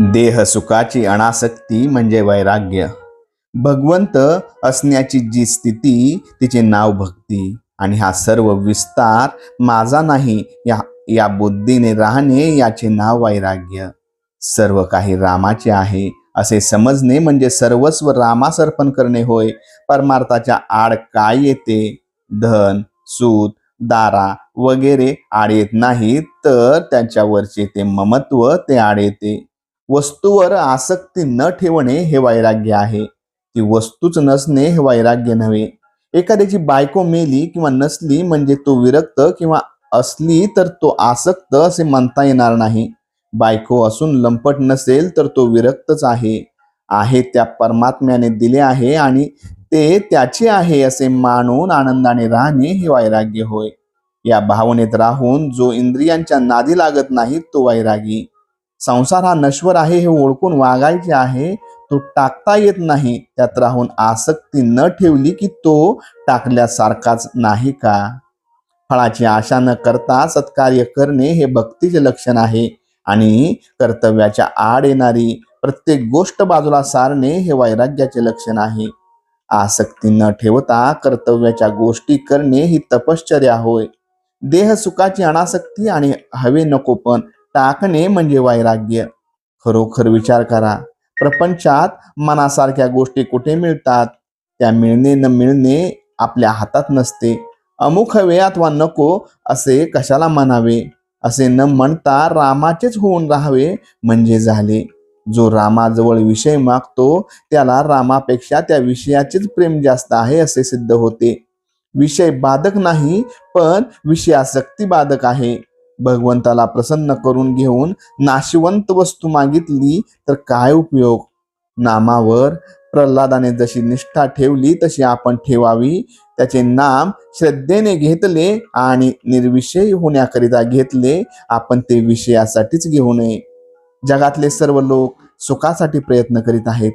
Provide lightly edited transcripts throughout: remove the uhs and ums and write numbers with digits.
देह सुखाची अनासक्ती म्हणजे वैराग्य. भगवंत असण्याची जी स्थिती तिचे नाव भक्ती. आणि हा सर्व विस्तार माझा नाही या या बुद्धीने राहणे याचे नाव वैराग्य. सर्व काही रामाचे आहे असे समजणे म्हणजे सर्वस्व रामास अर्पण करणे होय. परमार्थाच्या आड काय येते? धन, सूत, दारा वगैरे आड येत नाही, तर त्यांच्यावरचे ते ममत्व ते आड येते. वस्तूवर आसक्ती न ठेवणे हे वैराग्य आहे. ती वस्तूच नसणे हे वैराग्य नव्हे. एखाद्याची बायको मेली किंवा नसली म्हणजे तो विरक्त, किंवा असली तर तो आसक्त असे म्हणता येणार नाही. बायको असून लंपट नसेल तर तो विरक्तच आहे. आहे त्या परमात्म्याने दिले आहे आणि ते त्याचे आहे असे मानून आनंदाने राहणे हे वैराग्य होय. या भावनेत राहून जो इंद्रियांच्या नादी लागत नाही तो वैरागी. संसार हा नश्वर आहे हे ओळखून वागायचे आहे. तो टाकता येत नाही. त्यात राहून आसक्ती न ठेवली की तो टाकल्यासारखाच नाही का? फळाची आशा न करता सत्कार्य करणे हे भक्तीचे लक्षण आहे. आणि कर्तव्याच्या आड येणारी प्रत्येक गोष्ट बाजूला सारणे हे वैराग्याचे लक्षण आहे. आसक्ती न ठेवता कर्तव्याच्या गोष्टी करणे ही तपश्चर्या होय. देह सुखाची अनासक्ती आणि हवे नको पण टाकणे म्हणजे वैराग्य. खरोखर विचार करा. प्रपंचात मनासारख्या गोष्टी कुठे मिळतात? त्या मिळणे न मिळणे आपल्या हातात नसते. अमुक हवे अथवा नको असे कशाला म्हणावे? असे न म्हणता रामाचेच होऊन राहावे म्हणजे झाले. जो रामाजवळ विषय मागतो त्याला रामापेक्षा त्या विषयाचेच प्रेम जास्त आहे असे सिद्ध होते. विषय बाधक नाही, पण विषयासक्ती बाधक आहे. भगवंताला प्रसन्न करून घेऊन नाशिवंत वस्तू मागितली तर काय उपयोग? नामावर प्रल्हादाने जशी निष्ठा ठेवली तशी आपण ठेवावी. त्याचे नाम श्रद्धेने घेतले आणि निर्विषय होण्याकरिता घेतले. आपण ते विषयासाठीच घेऊ नये. जगातले सर्व लोक सुखासाठी प्रयत्न करीत आहेत.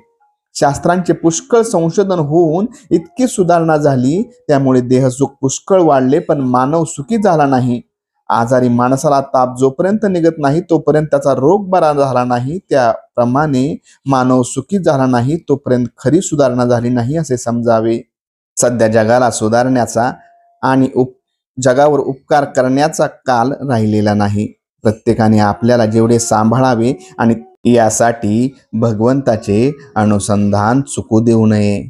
शास्त्रांचे पुष्कळ संशोधन होऊन इतकी सुधारणा झाली, त्यामुळे देहसुख पुष्कळ वाढले, पण मानव सुखी झाला नाही. आजारी माणसाला ताप जोपर्यंत निघत नाही तोपर्यंत त्याचा रोग बरा झाला नाही. त्याप्रमाणे मानव सुखी झाला नाही तोपर्यंत खरी सुधारणा झाली नाही असे समजावे. सध्या जगाला सुधारण्याचा आणि जगावर उपकार करण्याचा काल राहिलेला नाही. प्रत्येकाने आपल्याला जेवढे सांभाळावे आणि यासाठी भगवंताचे अनुसंधान चुकू देऊ नये.